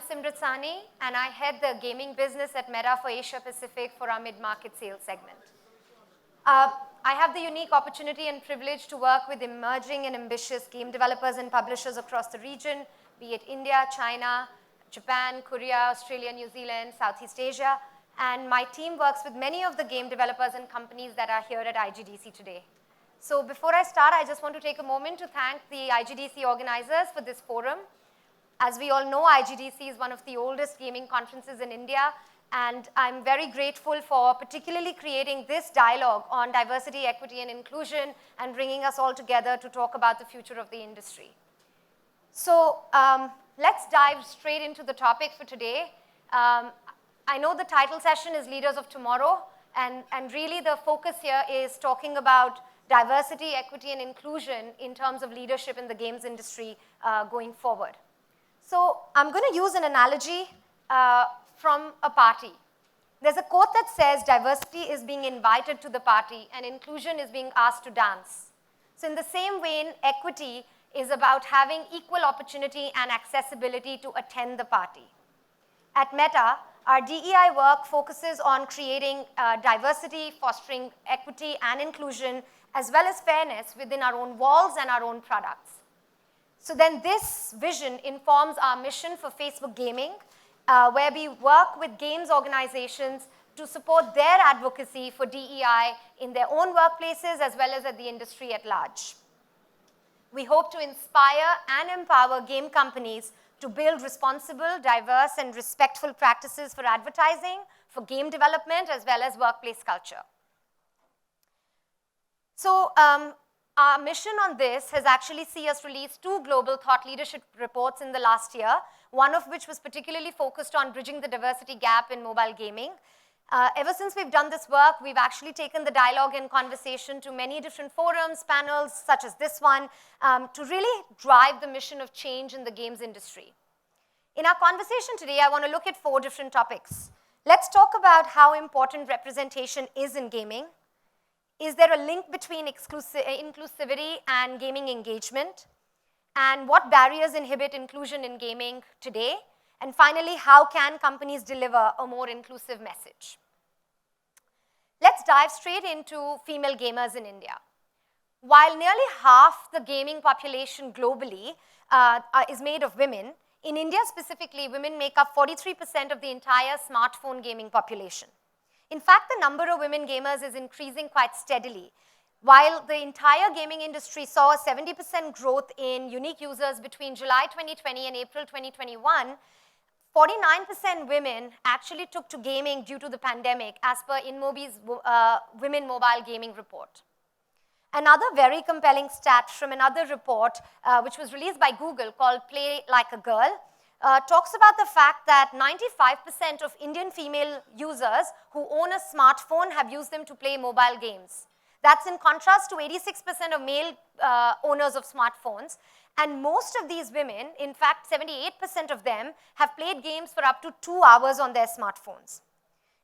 Simrat and I head the gaming business at Meta for Asia Pacific for our mid-market sales segment. I have the unique opportunity and privilege to work with emerging and ambitious game developers and publishers across the region, be it India, China, Japan, Korea, Australia, New Zealand, Southeast Asia, and my team works with many of the game developers and companies that are here at IGDC today. So before I start, I just want to take a moment to thank the IGDC organizers for this forum. As we all know, IGDC is one of the oldest gaming conferences in India, and I'm very grateful for particularly creating this dialogue on diversity, equity, and inclusion, and bringing us all together to talk about the future of the industry. So let's dive straight into the topic for today. I know the title session is Leaders of Tomorrow, and really the focus here is talking about diversity, equity, and inclusion in terms of leadership in the games industry going forward. So I'm going to use an analogy from a party. There's a quote that says, diversity is being invited to the party and inclusion is being asked to dance. So in the same vein, equity is about having equal opportunity and accessibility to attend the party. At Meta, our DEI work focuses on creating diversity, fostering equity and inclusion, as well as fairness within our own walls and our own products. So then this vision informs our mission for Facebook Gaming, where we work with games organizations to support their advocacy for DEI in their own workplaces as well as at the industry at large. We hope to inspire and empower game companies to build responsible, diverse, and respectful practices for advertising, for game development, as well as workplace culture. So our mission on this has actually seen us release 2 global thought leadership reports in the last year, one of which was particularly focused on bridging the diversity gap in mobile gaming. Ever since we've done this work, we've actually taken the dialogue and conversation to many different forums, panels, such as this one, to really drive the mission of change in the games industry. In our conversation today, I want to look at 4 different topics. Let's talk about how important representation is in gaming. Is there a link between inclusivity and gaming engagement? And what barriers inhibit inclusion in gaming today? And finally, how can companies deliver a more inclusive message? Let's dive straight into female gamers in India. While nearly half the gaming population globally is made of women, in India specifically, women make up 43% of the entire smartphone gaming population. In fact, the number of women gamers is increasing quite steadily. While the entire gaming industry saw a 70% growth in unique users between July 2020 and April 2021, 49% women actually took to gaming due to the pandemic, as per InMobi's Women Mobile Gaming report. Another very compelling stat from another report, which was released by Google called Play Like a Girl, talks about the fact that 95% of Indian female users who own a smartphone have used them to play mobile games. That's in contrast to 86% of male owners of smartphones. And most of these women, in fact, 78% of them, have played games for up to 2 hours on their smartphones.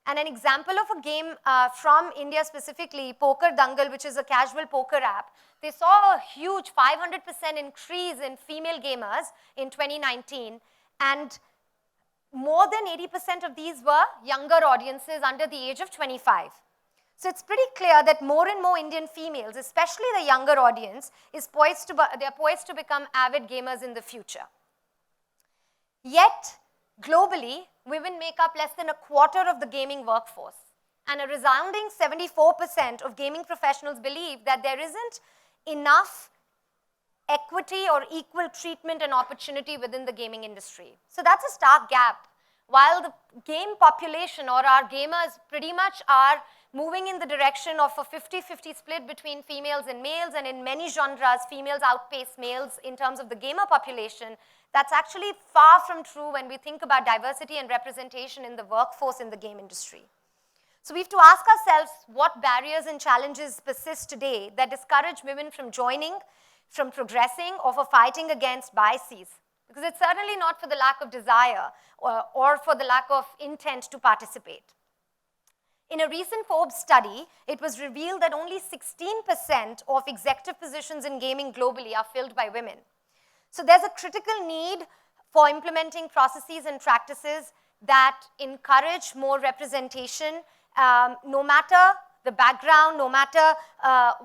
And an example of a game from India specifically, Poker Dangal, which is a casual poker app, they saw a huge 500% increase in female gamers in 2019. And more than 80% of these were younger audiences under the age of 25. So it's pretty clear that more and more Indian females, especially the younger audience, they're poised to become avid gamers in the future. Yet, globally, women make up less than a quarter of the gaming workforce. And a resounding 74% of gaming professionals believe that there isn't enough equity or equal treatment and opportunity within the gaming industry. So that's a stark gap. While the game population or our gamers pretty much are moving in the direction of a 50-50 split between females and males, and in many genres, females outpace males in terms of the gamer population, that's actually far from true when we think about diversity and representation in the workforce in the game industry. So we have to ask ourselves what barriers and challenges persist today that discourage women from joining, from progressing, or for fighting against biases. Because it's certainly not for the lack of desire or for the lack of intent to participate. In a recent Forbes study, it was revealed that only 16% of executive positions in gaming globally are filled by women. So there's a critical need for implementing processes and practices that encourage more representation, no matter the background, no matter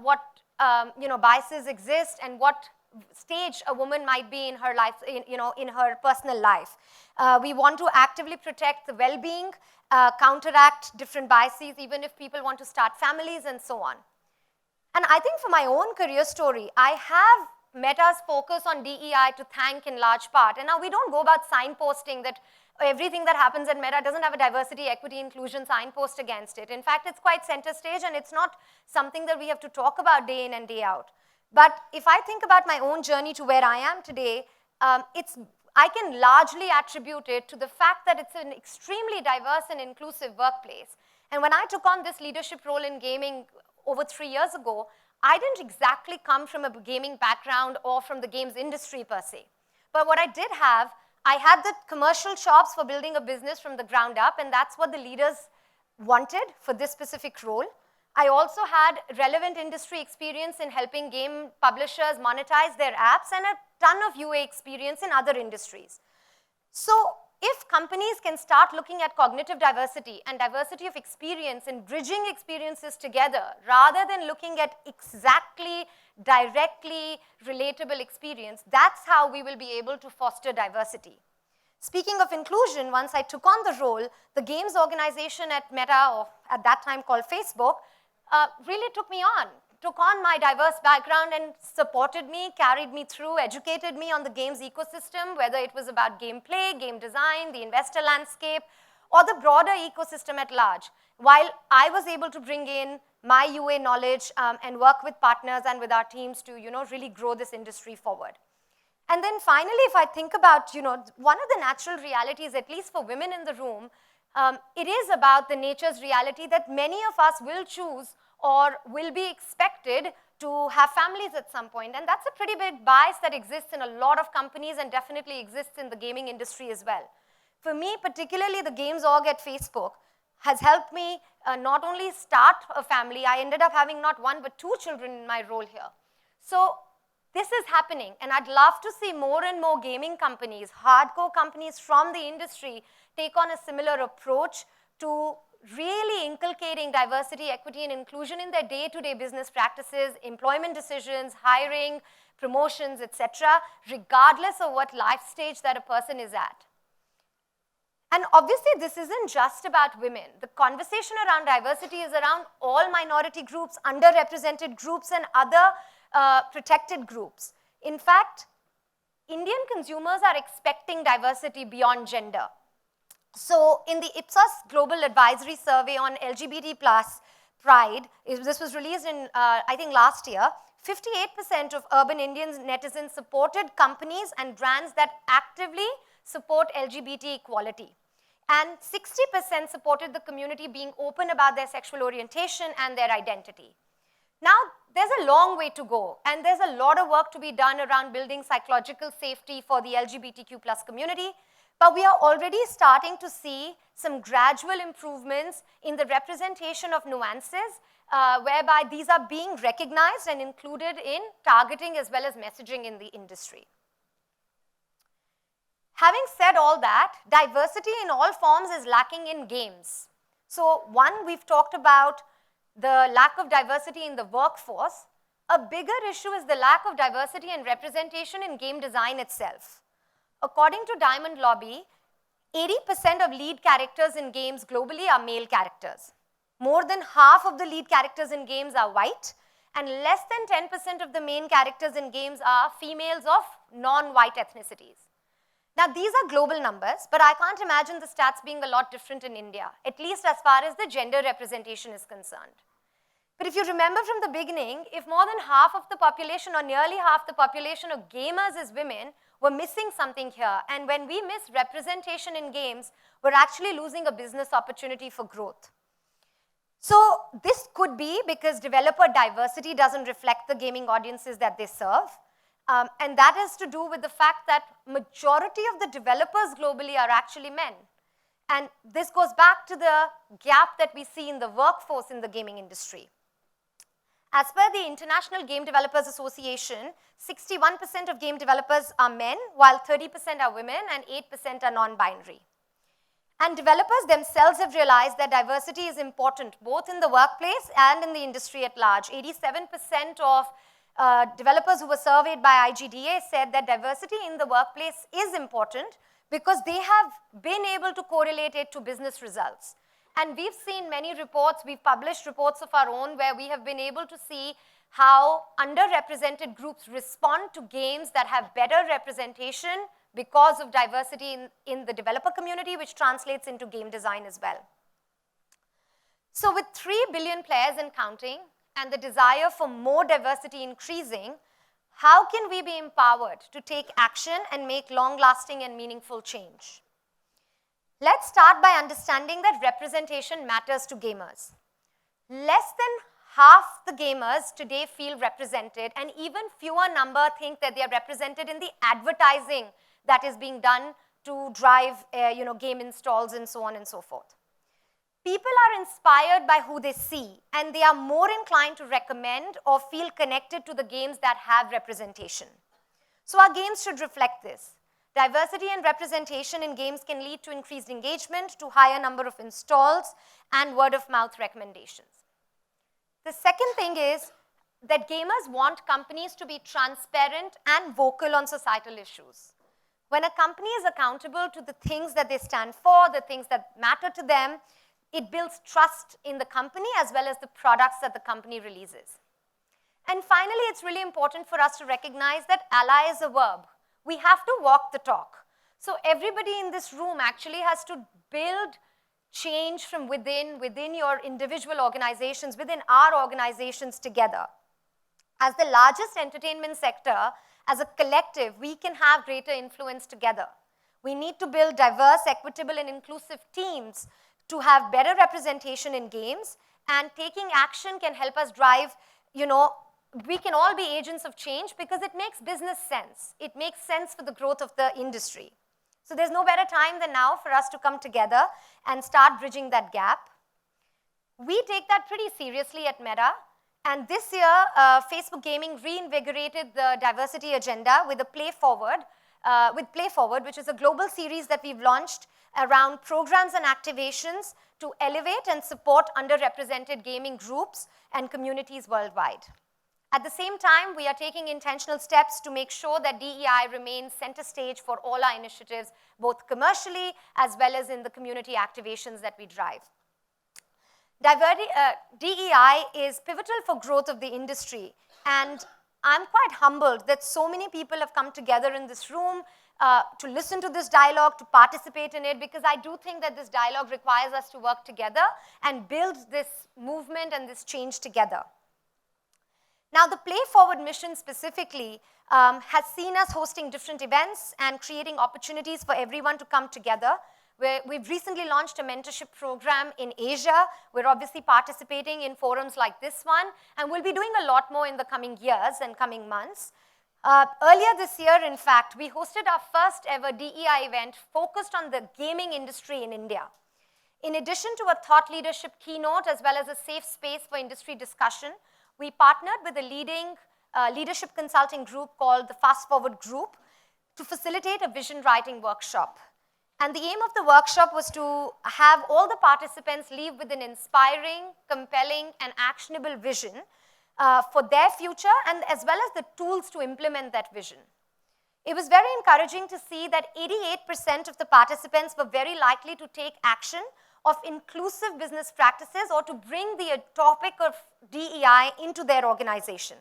what biases exist and what stage a woman might be in her life, in her personal life. We want to actively protect the well-being, counteract different biases, even if people want to start families and so on. And I think for my own career story, I have Meta's focus on DEI to thank in large part. And now we don't go about signposting that everything that happens at Meta doesn't have a diversity, equity, inclusion signpost against it. In fact, it's quite center stage, and it's not something that we have to talk about day in and day out. But if I think about my own journey to where I am today, I can largely attribute it to the fact that it's an extremely diverse and inclusive workplace. And when I took on this leadership role in gaming over 3 years ago, I didn't exactly come from a gaming background or from the games industry per se. But what I did have, I had the commercial chops for building a business from the ground up, and that's what the leaders wanted for this specific role. I also had relevant industry experience in helping game publishers monetize their apps and a ton of UA experience in other industries. So if companies can start looking at cognitive diversity and diversity of experience and bridging experiences together rather than looking at exactly, directly relatable experience, that's how we will be able to foster diversity. Speaking of inclusion, once I took on the role, the games organization at Meta, or at that time called Facebook, really took on my diverse background and supported me, carried me through, educated me on the games ecosystem, whether it was about gameplay, game design, the investor landscape, or the broader ecosystem at large, while I was able to bring in my UA knowledge and work with partners and with our teams to really grow this industry forward. And then finally, if I think about one of the natural realities, at least for women in the room, it is about the nature's reality that many of us will choose or will be expected to have families at some point. And that's a pretty big bias that exists in a lot of companies and definitely exists in the gaming industry as well. For me, particularly the games org at Facebook has helped me not only start a family, I ended up having not one but 2 children in my role here. So this is happening, and I'd love to see more and more gaming companies, hardcore companies from the industry, take on a similar approach to really inculcating diversity, equity, and inclusion in their day-to-day business practices, employment decisions, hiring, promotions, etc., regardless of what life stage that a person is at. And obviously, this isn't just about women. The conversation around diversity is around all minority groups, underrepresented groups, and other protected groups. In fact, Indian consumers are expecting diversity beyond gender. So in the Ipsos Global Advisory Survey on LGBT+ pride, this was released in, I think, last year, 58% of urban Indians netizens supported companies and brands that actively support LGBT equality. And 60% supported the community being open about their sexual orientation and their identity. Now, there's a long way to go, and there's a lot of work to be done around building psychological safety for the LGBTQ+ community, but we are already starting to see some gradual improvements in the representation of nuances, whereby these are being recognized and included in targeting as well as messaging in the industry. Having said all that, diversity in all forms is lacking in games. So one, we've talked about the lack of diversity in the workforce. A bigger issue is the lack of diversity and representation in game design itself. According to Diamond Lobby, 80% of lead characters in games globally are male characters. More than half of the lead characters in games are white, and less than 10% of the main characters in games are females of non-white ethnicities. Now, these are global numbers, but I can't imagine the stats being a lot different in India, at least as far as the gender representation is concerned. But if you remember from the beginning, if more than half of the population or nearly half the population of gamers is women, we're missing something here. And when we miss representation in games, we're actually losing a business opportunity for growth. So this could be because developer diversity doesn't reflect the gaming audiences that they serve. And that is to do with the fact that majority of the developers globally are actually men. And this goes back to the gap that we see in the workforce in the gaming industry. As per the International Game Developers Association, 61% of game developers are men, while 30% are women and 8% are non-binary. And developers themselves have realized that diversity is important, both in the workplace and in the industry at large. 87% of developers who were surveyed by IGDA said that diversity in the workplace is important because they have been able to correlate it to business results. And we've seen many reports, we've published reports of our own where we have been able to see how underrepresented groups respond to games that have better representation because of diversity in the developer community, which translates into game design as well. So with 3 billion players and counting, and the desire for more diversity increasing, how can we be empowered to take action and make long-lasting and meaningful change? Let's start by understanding that representation matters to gamers. Less than half the gamers today feel represented, and even fewer number think that they are represented in the advertising that is being done to drive game installs and so on and so forth. People are inspired by who they see, and they are more inclined to recommend or feel connected to the games that have representation. So our games should reflect this. Diversity and representation in games can lead to increased engagement, to higher number of installs, and word-of-mouth recommendations. The second thing is that gamers want companies to be transparent and vocal on societal issues. When a company is accountable to the things that they stand for, the things that matter to them, it builds trust in the company as well as the products that the company releases. And finally, it's really important for us to recognize that ally is a verb. We have to walk the talk. So everybody in this room actually has to build change from within your individual organizations, within our organizations together. As the largest entertainment sector, as a collective, we can have greater influence together. We need to build diverse, equitable, and inclusive teams to have better representation in games, and taking action can help us drive, we can all be agents of change because it makes business sense. It makes sense for the growth of the industry. So there's no better time than now for us to come together and start bridging that gap. We take that pretty seriously at Meta, and this year, Facebook Gaming reinvigorated the diversity agenda with Play Forward, which is a global series that we've launched around programs and activations to elevate and support underrepresented gaming groups and communities worldwide. At the same time, we are taking intentional steps to make sure that DEI remains center stage for all our initiatives, both commercially as well as in the community activations that we drive. DEI is pivotal for growth of the industry, and I'm quite humbled that so many people have come together in this room to listen to this dialogue, to participate in it, because I do think that this dialogue requires us to work together and build this movement and this change together. Now, the Play Forward mission specifically has seen us hosting different events and creating opportunities for everyone to come together. We've recently launched a mentorship program in Asia. We're obviously participating in forums like this one, and we'll be doing a lot more in the coming years and coming months. Earlier this year, in fact, we hosted our first ever DEI event focused on the gaming industry in India. In addition to a thought leadership keynote as well as a safe space for industry discussion, we partnered with a leading leadership consulting group called the Fast Forward Group to facilitate a vision writing workshop. And the aim of the workshop was to have all the participants leave with an inspiring, compelling, and actionable vision for their future, and as well as the tools to implement that vision. It was very encouraging to see that 88% of the participants were very likely to take action of inclusive business practices or to bring the topic of DEI into their organization.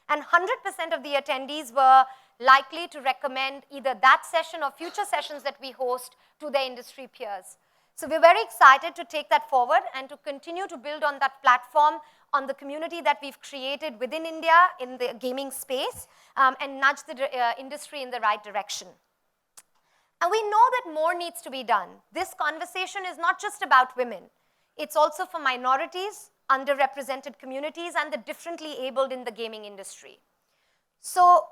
And 100% of the attendees were likely to recommend either that session or future sessions that we host to their industry peers. So we're very excited to take that forward and to continue to build on that platform, on the community that we've created within India in the gaming space, and nudge the industry in the right direction. And we know that more needs to be done. This conversation is not just about women. It's also for minorities, underrepresented communities, and the differently abled in the gaming industry. So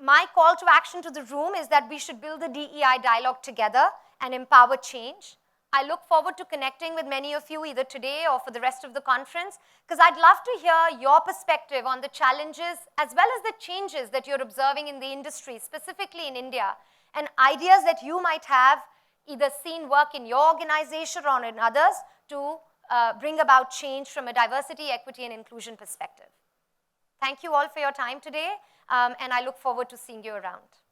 my call to action to the room is that we should build the DEI dialogue together and empower change. I look forward to connecting with many of you either today or for the rest of the conference, because I'd love to hear your perspective on the challenges as well as the changes that you're observing in the industry, specifically in India, and ideas that you might have either seen work in your organization or in others to bring about change from a diversity, equity, and inclusion perspective. Thank you all for your time today, and I look forward to seeing you around.